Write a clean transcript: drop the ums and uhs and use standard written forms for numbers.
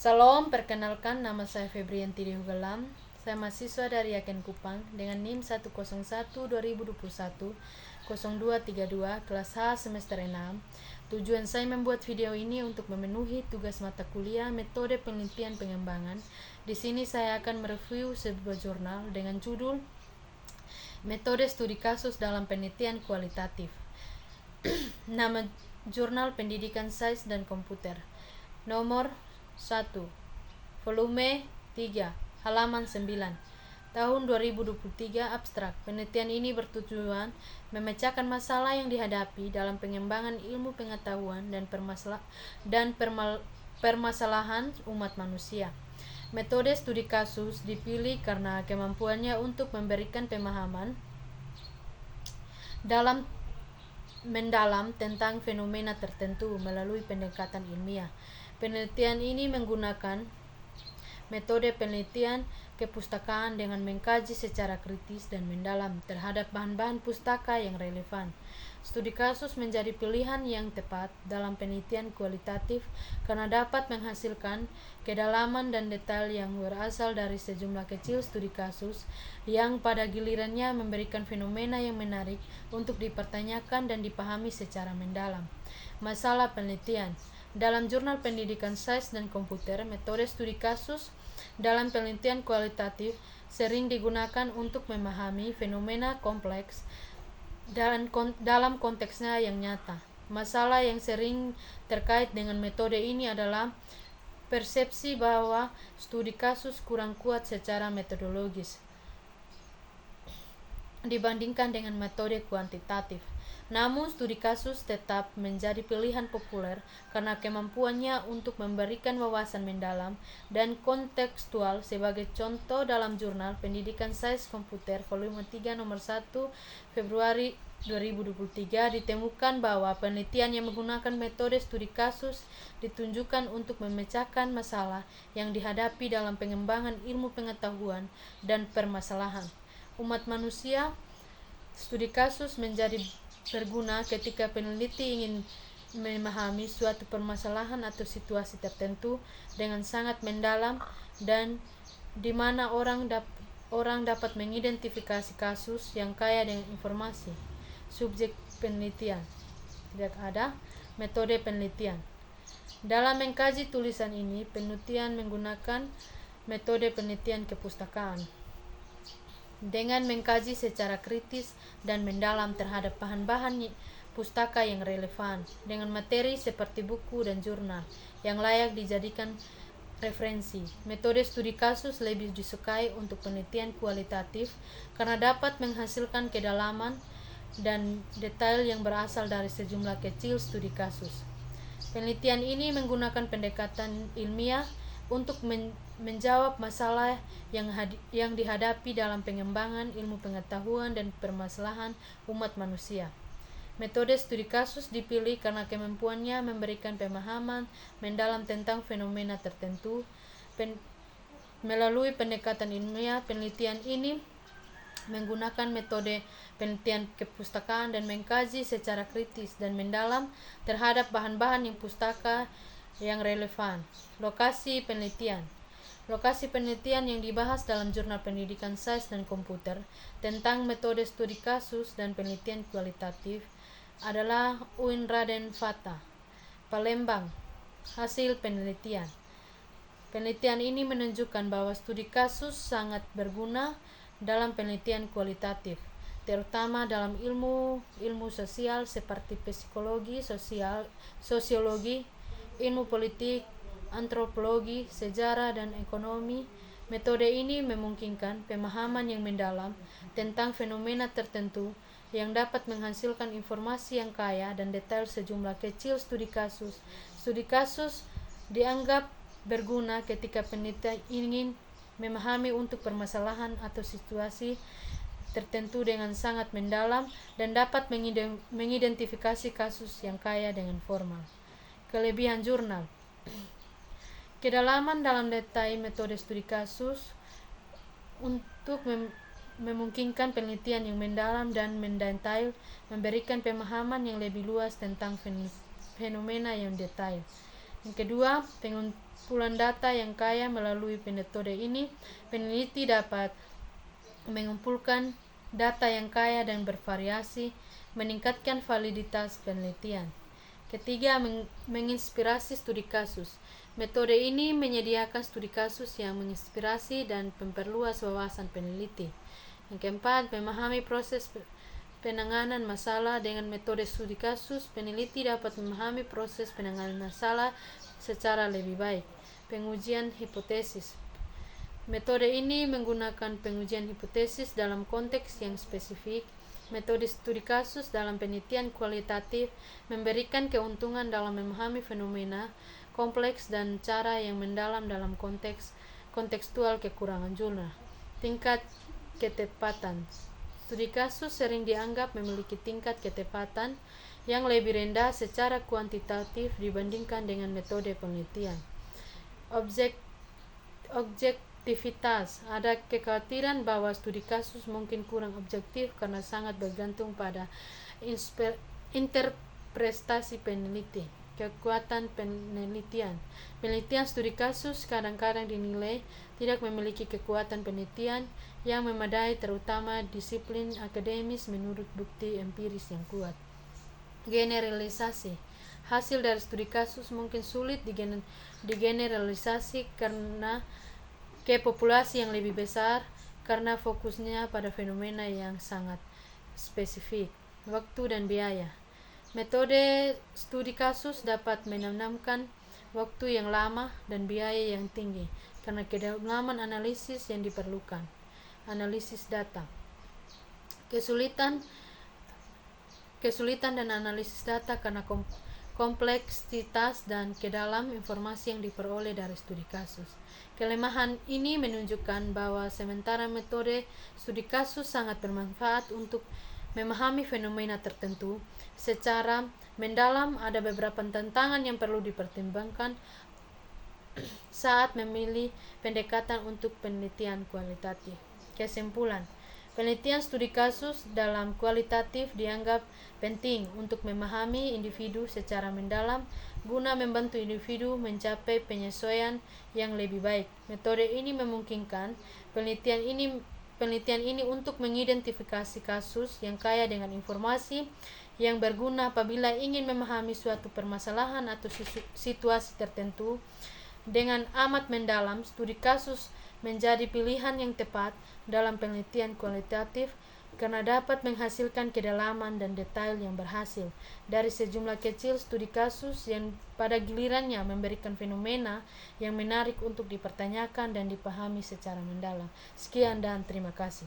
Salam, perkenalkan nama saya Febrianti Hugalam. Saya mahasiswa dari Yaken Kupang dengan NIM 101-2021-0232 kelas H semester 6. Tujuan saya membuat video ini untuk memenuhi tugas mata kuliah metode penelitian pengembangan. Di sini saya akan mereview sebuah jurnal dengan judul Metode Studi Kasus dalam Penelitian Kualitatif. Nama jurnal Pendidikan Sains dan Komputer. Nomor 1, volume 3, halaman 9, tahun 2023, abstrak. Penelitian ini bertujuan memecahkan masalah yang dihadapi dalam pengembangan ilmu pengetahuan dan permasalahan umat manusia. Metode studi kasus dipilih karena kemampuannya untuk memberikan pemahaman mendalam tentang fenomena tertentu melalui pendekatan ilmiah. Penelitian ini menggunakan metode penelitian kepustakaan dengan mengkaji secara kritis dan mendalam terhadap bahan-bahan pustaka yang relevan. Studi kasus menjadi pilihan yang tepat dalam penelitian kualitatif karena dapat menghasilkan kedalaman dan detail yang berasal dari sejumlah kecil studi kasus yang pada gilirannya memberikan fenomena yang menarik untuk dipertanyakan dan dipahami secara mendalam. Masalah penelitian. Dalam jurnal Pendidikan Sains dan Komputer, metode studi kasus dalam penelitian kualitatif sering digunakan untuk memahami fenomena kompleks dan dalam konteksnya yang nyata. Masalah yang sering terkait dengan metode ini adalah persepsi bahwa studi kasus kurang kuat secara metodologis dibandingkan dengan metode kuantitatif. Namun, studi kasus tetap menjadi pilihan populer karena kemampuannya untuk memberikan wawasan mendalam dan kontekstual. Sebagai contoh, dalam jurnal Pendidikan Sains Komputer volume 3 nomor 1 Februari 2023 ditemukan bahwa penelitian yang menggunakan metode studi kasus ditunjukkan untuk memecahkan masalah yang dihadapi dalam pengembangan ilmu pengetahuan dan permasalahan umat manusia. Studi kasus menjadi berguna ketika peneliti ingin memahami suatu permasalahan atau situasi tertentu dengan sangat mendalam dan di mana orang dapat mengidentifikasi kasus yang kaya dengan informasi. Subjek penelitian. Tidak ada metode penelitian. Dalam mengkaji tulisan ini, penelitian menggunakan metode penelitian kepustakaan dengan mengkaji secara kritis dan mendalam terhadap bahan-bahan pustaka yang relevan dengan materi seperti buku dan jurnal yang layak dijadikan referensi. Metode studi kasus lebih disukai untuk penelitian kualitatif karena dapat menghasilkan kedalaman dan detail yang berasal dari sejumlah kecil studi kasus. Penelitian ini menggunakan pendekatan ilmiah untuk menjawab masalah yang dihadapi dalam pengembangan ilmu pengetahuan dan permasalahan umat manusia. Metode studi kasus dipilih karena kemampuannya memberikan pemahaman mendalam tentang fenomena tertentu. Melalui pendekatan ilmiah, penelitian ini menggunakan metode penelitian kepustakaan dan mengkaji secara kritis dan mendalam terhadap bahan-bahan yang pustaka yang relevan. Lokasi penelitian. Lokasi penelitian yang dibahas dalam jurnal Pendidikan Sains dan Komputer tentang metode studi kasus dan penelitian kualitatif adalah UIN Raden Fatah, Palembang. Hasil penelitian. Penelitian ini menunjukkan bahwa studi kasus sangat berguna dalam penelitian kualitatif, terutama dalam ilmu sosial seperti psikologi, sosiologi, ilmu politik, antropologi, sejarah, dan ekonomi. Metode ini memungkinkan pemahaman yang mendalam tentang fenomena tertentu yang dapat menghasilkan informasi yang kaya dan detail sejumlah kecil studi kasus. Studi kasus dianggap berguna ketika peneliti ingin memahami untuk permasalahan atau situasi tertentu dengan sangat mendalam dan dapat mengidentifikasi kasus yang kaya dengan formal. Kelebihan jurnal. Kedalaman dalam detail metode studi kasus untuk memungkinkan penelitian yang mendalam dan mendetail, memberikan pemahaman yang lebih luas tentang fenomena yang detail. Yang kedua, pengumpulan data yang kaya. Melalui metode ini, peneliti dapat mengumpulkan data yang kaya dan bervariasi, meningkatkan validitas penelitian. Ketiga, menginspirasi studi kasus. Metode ini menyediakan studi kasus yang menginspirasi dan memperluas wawasan peneliti. Yang keempat, memahami proses penanganan masalah. Dengan metode studi kasus, peneliti dapat memahami proses penanganan masalah secara lebih baik. Pengujian hipotesis. Metode ini menggunakan pengujian hipotesis dalam konteks yang spesifik. Metode studi kasus dalam penelitian kualitatif memberikan keuntungan dalam memahami fenomena kompleks dan cara yang mendalam dalam kontekstual kekurangan jurnal. Tingkat ketepatan. Studi kasus sering dianggap memiliki tingkat ketepatan yang lebih rendah secara kuantitatif dibandingkan dengan metode penelitian. Objektivitas. Ada kekhawatiran bahwa studi kasus mungkin kurang objektif karena sangat bergantung pada interpretasi peneliti. Kekuatan penelitian. Penelitian studi kasus kadang-kadang dinilai tidak memiliki kekuatan penelitian yang memadai, terutama disiplin akademis menurut bukti empiris yang kuat. Generalisasi. Hasil dari studi kasus mungkin sulit digeneralisasi karena ke populasi yang lebih besar, karena fokusnya pada fenomena yang sangat spesifik. Waktu dan biaya. Metode studi kasus dapat menanamkan waktu yang lama dan biaya yang tinggi karena kedalaman analisis yang diperlukan. Analisis data. Kesulitan dan analisis data karena kompleksitas dan kedalam informasi yang diperoleh dari studi kasus. Kelemahan ini menunjukkan bahwa sementara metode studi kasus sangat bermanfaat untuk memahami fenomena tertentu secara mendalam, ada beberapa tantangan yang perlu dipertimbangkan saat memilih pendekatan untuk penelitian kualitatif. Kesimpulan. Penelitian studi kasus dalam kualitatif dianggap penting untuk memahami individu secara mendalam guna membantu individu mencapai penyesuaian yang lebih baik. Metode ini memungkinkan penelitian ini untuk mengidentifikasi kasus yang kaya dengan informasi yang berguna apabila ingin memahami suatu permasalahan atau situasi tertentu dengan amat mendalam. Studi kasus menjadi pilihan yang tepat dalam penelitian kualitatif karena dapat menghasilkan kedalaman dan detail yang berhasil dari sejumlah kecil studi kasus yang pada gilirannya memberikan fenomena yang menarik untuk dipertanyakan dan dipahami secara mendalam. Sekian dan terima kasih.